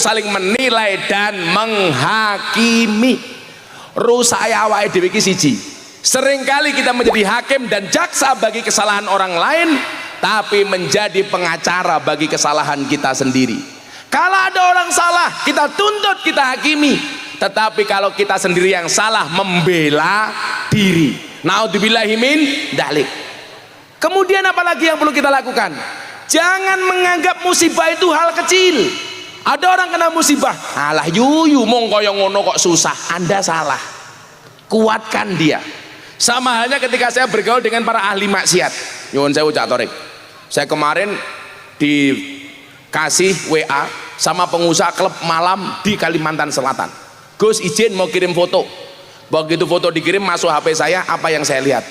untuk saling menilai dan menghakimi. Rusak awake dhewe iki siji. Seringkali kita menjadi hakim dan jaksa bagi kesalahan orang lain, tapi menjadi pengacara bagi kesalahan kita sendiri. Kalau ada orang salah, kita tuntut, kita hakimi. Tetapi kalau kita sendiri yang salah, membela diri. Naudzubillahi min dzalik. Kemudian apalagi yang perlu kita lakukan? Jangan menganggap musibah itu hal kecil. Ada orang kena musibah, alah yuyu mong koyo ngono kok susah. Anda salah. Kuatkan dia. Sama halnya ketika saya bergaul dengan para ahli maksiat. Nyuwun sewu Cak Torik. Saya kemarin dikasih WA sama pengusaha klub malam di Kalimantan Selatan. Gus izin mau kirim foto. Begitu foto dikirim masuk HP saya, apa yang saya lihat?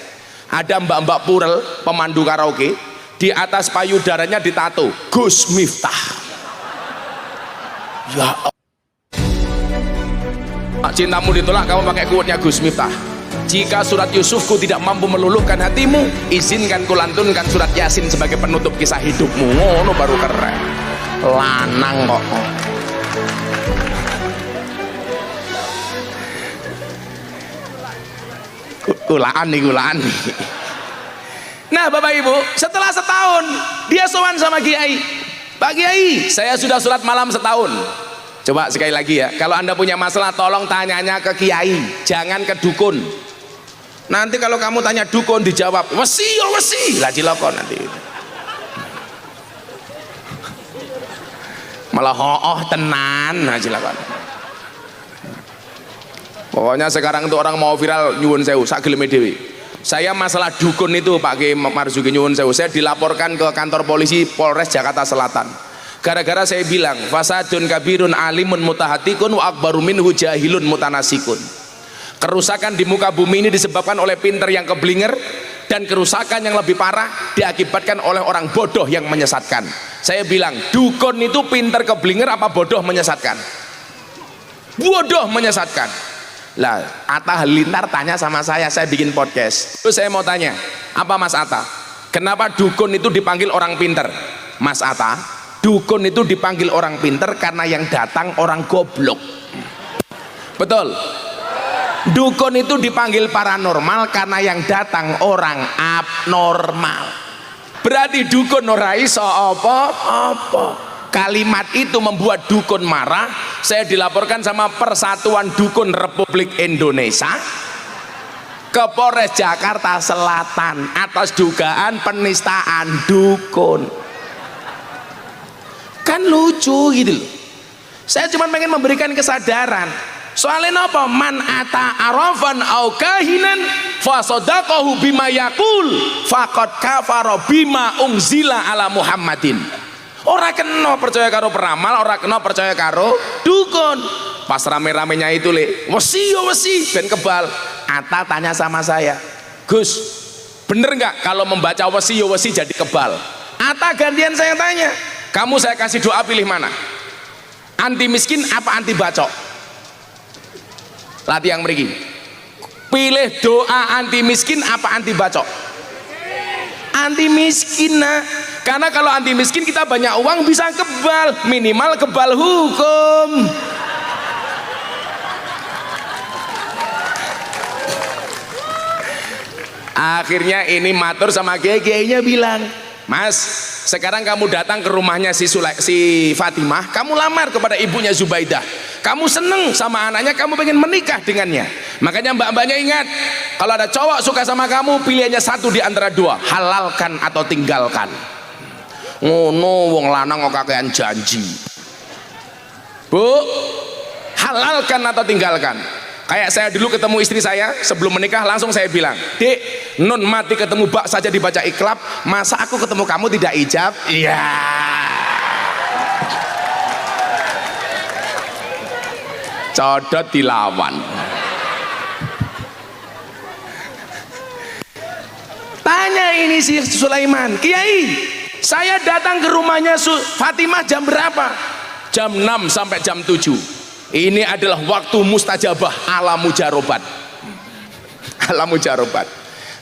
Ada mbak-mbak purel pemandu karaoke, di atas payudaranya ditato Gus Miftah. Ya Allah. Cintamu ditolak, kamu pakai kuatnya Gus Miftah. Jika surat Yusufku tidak mampu meluluhkan hatimu, izinkan kulantunkan surat Yasin sebagai penutup kisah hidupmu. Ngono baru keren. Lanang kok. Kulaan nih. Nah Bapak Ibu, setelah setahun dia sowan sama Kiai. Pak Kiai, saya sudah sholat malam setahun. Coba sekali lagi ya, kalau Anda punya masalah tolong tanyanya ke Kiai, jangan ke dukun. Nanti kalau kamu tanya dukun dijawab wesi ya wesi, lah cilaka nanti. Malah tenan, nah cilaka. Pokoknya sekarang itu orang mau viral nyuwun sewu sak geleme dhewe. Saya masalah dukun itu Pak Ki Marzuki nyuwun sewu, saya dilaporkan ke kantor polisi Polres Jakarta Selatan. Gara-gara saya bilang fasadun kabirun alimun mutahatikun wa akbaru minhu jahilun mutanasikun. Kerusakan di muka bumi ini disebabkan oleh pinter yang keblinger, dan kerusakan yang lebih parah diakibatkan oleh orang bodoh yang menyesatkan. Saya bilang dukun itu pinter keblinger apa bodoh menyesatkan? Bodoh menyesatkan. Lah Atta Halilintar tanya sama saya bikin podcast. Terus saya mau tanya, apa Mas Atta? Kenapa dukun itu dipanggil orang pinter? Mas Atta, dukun itu dipanggil orang pinter karena yang datang orang goblok. Betul? Dukun itu dipanggil paranormal karena yang datang orang abnormal. Berarti dukun ora iso apa-apa. Kalimat itu membuat dukun marah. Saya dilaporkan sama Persatuan Dukun Republik Indonesia ke Polres Jakarta Selatan atas dugaan penistaan dukun. Kan lucu gitu loh. Saya cuma pengen memberikan kesadaran. Soalnya apa? Man ata arafan au kahinan fasodaqahu bima yaqul faqad kafara bima unzila ala Muhammadin. Ora kena percaya karo peramal, ora kena percaya karo dukun. Pas rame-ramenya itu wesi yo wesi ben kebal. Atta tanya sama saya, Gus, bener nggak kalau membaca wesi yo wesi jadi kebal? Atta gantian saya tanya, kamu saya kasih doa pilih mana? Anti miskin apa anti bacok? Latih yang meriki. Pilih doa anti miskin apa anti bacok? Anti miskin nah. Karena kalau anti miskin kita banyak uang bisa kebal, minimal kebal hukum. Akhirnya ini matur sama kiai-kiainya bilang, Mas, sekarang kamu datang ke rumahnya si Fatimah, kamu lamar kepada ibunya Zubaidah. Kamu seneng sama anaknya, kamu pengen menikah dengannya. Makanya mbak-mbaknya ingat, kalau ada cowok suka sama kamu, pilihannya satu di antara dua, halalkan atau tinggalkan. Ngono wong lanang kok kakean janji. Bu, halalkan atau tinggalkan. Kayak saya dulu ketemu istri saya sebelum menikah, langsung saya bilang, Dek, non mati ketemu bak saja dibaca iklab, masa aku ketemu kamu tidak ijab? Iya. Codot dilawan. Tanya ini si Sulaiman, Kiai, saya datang ke rumahnya Fatimah jam berapa? Jam 6 sampai jam 7. Ini adalah waktu mustajabah ala mujarobat. Ala mujarobat.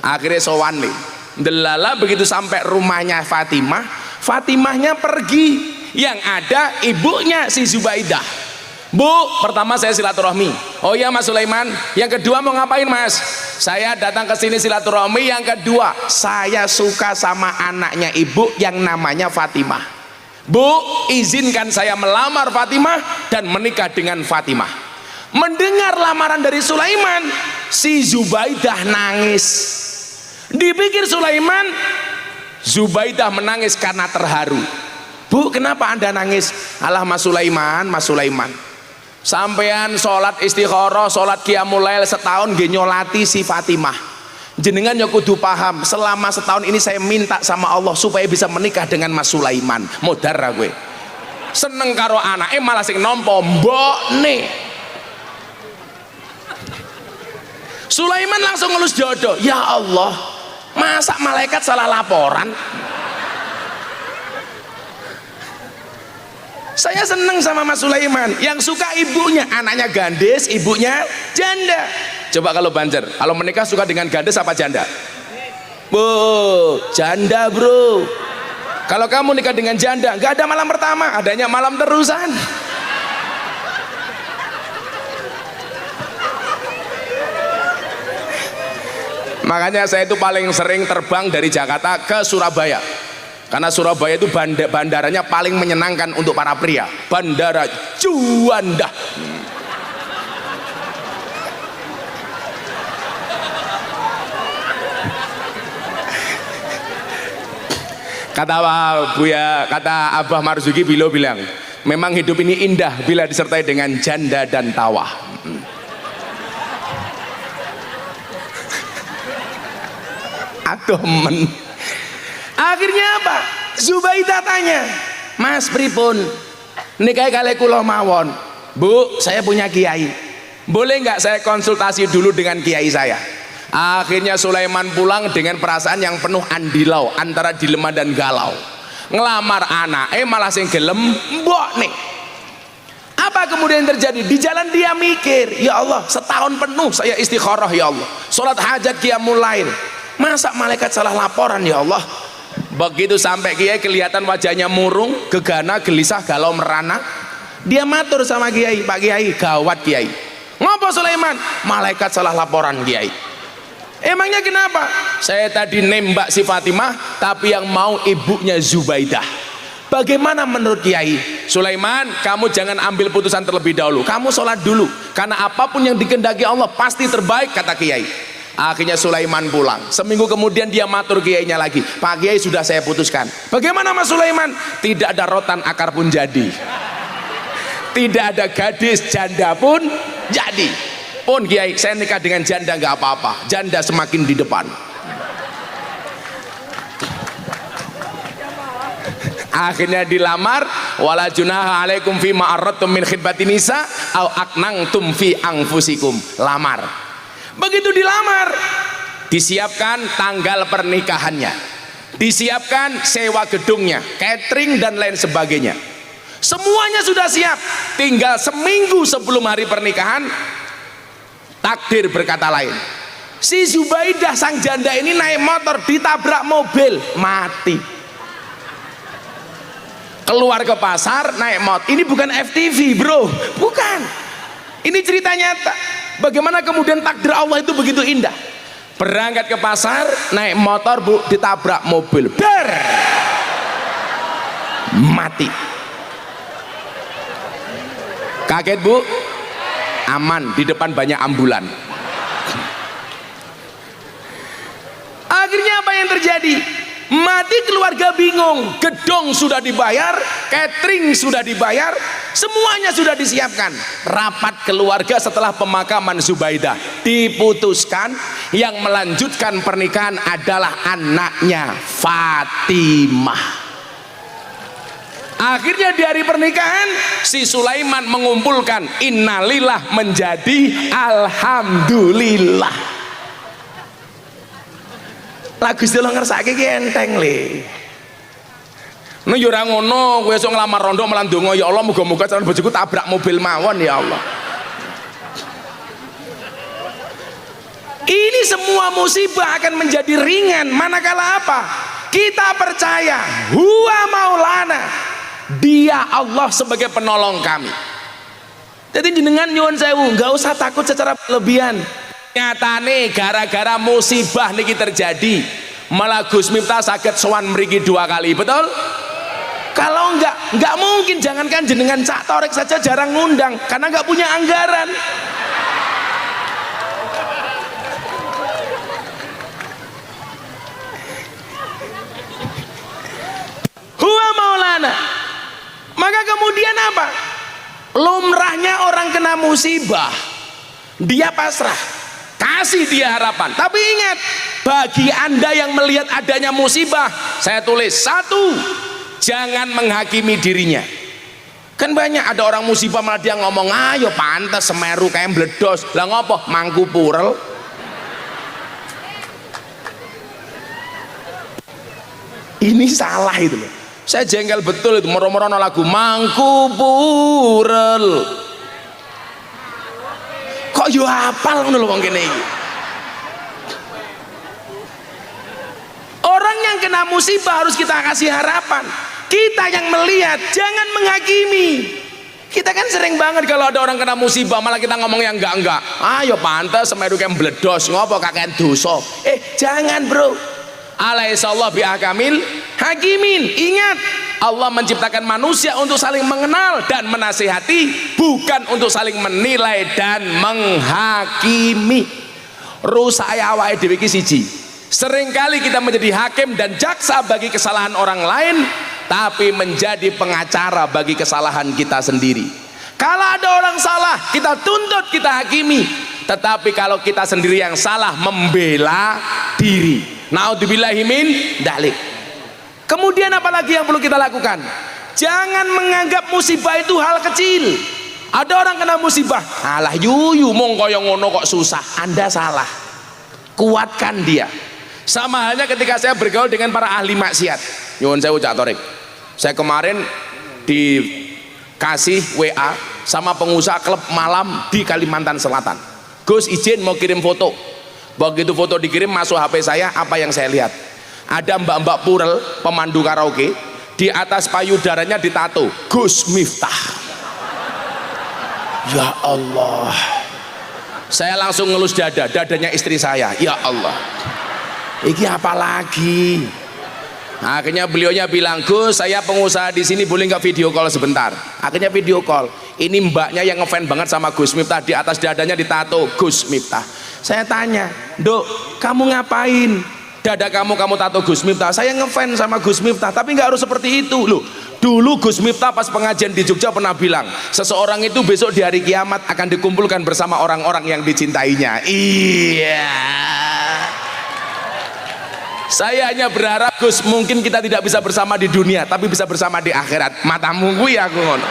Akhirnya sowan nih. Delala begitu sampai rumahnya Fatimah, Fatimahnya pergi. yang ada ibunya si Zubaidah. Bu, pertama saya silaturahmi. Oh iya Mas Sulaiman. Yang kedua mau ngapain Mas? Saya datang ke sini silaturahmi. Yang kedua, saya suka sama anaknya ibu yang namanya Fatimah. Bu, izinkan saya melamar Fatimah dan menikah dengan Fatimah. Mendengar lamaran dari Sulaiman, si Zubaidah nangis. Dipikir Sulaiman, Zubaidah menangis karena terharu. Bu, kenapa Anda nangis? Alah Mas Sulaiman, Mas Sulaiman, sampean sholat istikharah, sholat qiyamul lail setahun nggih nyolati si Fatimah. Jenengan ya kudu paham, selama setahun ini saya minta sama Allah supaya bisa menikah dengan Mas Sulaiman. Modar ra kowe. Seneng karo anake malah sing nampa mbokne. Sulaiman langsung ngelus jodoh. Ya Allah, masa malaikat salah laporan? Saya seneng sama Mas Sulaiman, yang suka ibunya, anaknya gandes, ibunya janda. Coba kalau Banjar, kalau menikah suka dengan gandes apa janda? Bu, janda bro. Kalau kamu nikah dengan janda, nggak ada malam pertama, adanya malam terusan. Makanya saya itu paling sering terbang dari Jakarta ke Surabaya. Karena Surabaya itu bandaranya paling menyenangkan untuk para pria. Bandara Juanda. Kata Abah Marzuki Bilo bilang, memang hidup ini indah bila disertai dengan janda dan tawa. Aduh men. Akhirnya apa? Zubaidah tanya, Mas pripun nikahi kali kula mawon? Bu, saya punya kiai, boleh nggak saya konsultasi dulu dengan kiai saya? Akhirnya Sulaiman pulang dengan perasaan yang penuh andilau, antara dilema dan galau. Ngelamar anak, malah sing gelem mbok nih. Apa kemudian terjadi? Di jalan dia mikir, ya Allah, setahun penuh saya istikharah ya Allah, sholat hajat qiyamul lail, masa malaikat salah laporan ya Allah? Begitu sampai kiai kelihatan wajahnya murung, gegana, gelisah, galau, merana. Dia matur sama kiai, Pak Kiai, gawat Kiai. Ngopo Sulaiman? Malaikat salah laporan Kiai. Emangnya kenapa? Saya tadi nembak si Fatimah, tapi yang mau ibunya Zubaidah. Bagaimana menurut Kiai? Sulaiman, kamu jangan ambil putusan terlebih dahulu. Kamu sholat dulu, karena apapun yang dikehendaki Allah pasti terbaik, kata Kiai. Akhirnya Sulaiman pulang. Seminggu kemudian dia matur kiainya lagi, Pak Kiai sudah saya putuskan. Bagaimana Mas Sulaiman? Tidak ada rotan akar pun jadi. Tidak ada gadis janda pun jadi. Pun Kiai, saya nikah dengan janda nggak apa-apa. Janda semakin di depan. Akhirnya dilamar. Wala junaha alaikum fi ma'arradtum min khidbatin nisa au aknangtum fi anfusikum. Lamar. Begitu dilamar, disiapkan tanggal pernikahannya, disiapkan sewa gedungnya, catering dan lain sebagainya. Semuanya sudah siap. Tinggal seminggu sebelum hari pernikahan, takdir berkata lain. Si Zubaidah sang janda ini naik motor, ditabrak mobil, mati. Keluar ke pasar, naik motor. Ini bukan FTV bro, bukan. Ini cerita nyata. Bagaimana kemudian takdir Allah itu begitu indah. Berangkat ke pasar, naik motor bu, ditabrak mobil, ber, mati. Kaget bu? Aman, di depan banyak ambulan. Akhirnya apa yang terjadi? Mati keluarga bingung. Gedung sudah dibayar, catering sudah dibayar, semuanya sudah disiapkan. Rapat keluarga setelah pemakaman Zubaidah, diputuskan yang melanjutkan pernikahan adalah anaknya Fatimah. Akhirnya di hari pernikahan si Sulaiman mengumpulkan innalillah menjadi alhamdulillah. Lagu istilah ngersake ki enteng le. No yo ora ngono, kowe esuk nglamar rondo malah ndonga ya Allah muga-muga calon bojoku tabrak mobil mawon ya Allah. Ini semua musibah akan menjadi ringan manakala apa? Kita percaya huwa maulana. Dia Allah sebagai penolong kami. Jadi jenengan nyuwun sewu, nggak usah takut secara berlebihan. Nyatane gara-gara musibah niki terjadi, malah Gus Miftah saged sowan mriki 2 kali, betul? Kalau nggak mungkin, jangankan jenengan Cak Torek saja jarang ngundang karena nggak punya anggaran. Huwa maulana. Maka kemudian apa? Lumrahnya orang kena musibah, dia pasrah, kasih dia harapan. Tapi ingat, bagi Anda yang melihat adanya musibah, saya tulis 1, jangan menghakimi dirinya. Kan banyak ada orang musibah malah dia ngomong, ayo pantas Semeru kayak meledos. Lah ngopo? Mangku Purel. Ini salah itu loh. Saya jengkel betul itu, moro-moro lagu Mangku Purel. Kok yo hafal ngono lho wong kene iki. Orang yang kena musibah harus kita kasih harapan. Kita yang melihat, jangan menghakimi. Kita kan sering banget kalau ada orang kena musibah malah kita ngomong yang enggak. Ayo pantes Semeru kayak meledos, ngopo kakek dosa. Jangan bro. Alaihissallah bi'akamil hakimin. Ingat, Allah menciptakan manusia untuk saling mengenal dan menasihati, bukan untuk saling menilai dan menghakimi. Rusak awake dhewe iki siji. Seringkali kita menjadi hakim dan jaksa bagi kesalahan orang lain, tapi menjadi pengacara bagi kesalahan kita sendiri. Kalau ada orang salah, kita tuntut, kita hakimi. Tetapi kalau kita sendiri yang salah, membela diri. Naudzubillahi min dzalik. Kemudian apalagi yang perlu kita lakukan? Jangan menganggap musibah itu hal kecil. Ada orang kena musibah, alah yuyu mong koyo ngono kok susah. Anda salah. Kuatkan dia. Sama halnya ketika saya bergaul dengan para ahli maksiat. Nyuwun sewu Cak Torek. Saya kemarin dikasih WA sama pengusaha klub malam di Kalimantan Selatan. Gus izin mau kirim foto. Begitu foto dikirim masuk HP saya, apa yang saya lihat? Ada mbak-mbak Purel, pemandu karaoke, di atas payudaranya ditato Gus Miftah. Ya Allah. Saya langsung ngelus dadanya istri saya. Ya Allah. Iki apa lagi? Nah, akhirnya beliaunya bilang, Gus, saya pengusaha di sini, boleh nggak video call sebentar? Akhirnya video call. Ini mbaknya yang ngefans banget sama Gus Miftah, di atas dadanya ditato Gus Miftah. Saya tanya, Dok, kamu ngapain? Dada kamu tato Gus Miftah. Saya ngefans sama Gus Miftah, tapi nggak harus seperti itu loh. Dulu Gus Miftah pas pengajian di Jogja pernah bilang, seseorang itu besok di hari kiamat akan dikumpulkan bersama orang-orang yang dicintainya. Iya. Saya hanya berharap Gus, mungkin kita tidak bisa bersama di dunia, tapi bisa bersama di akhirat. Matamu gue aku ngono.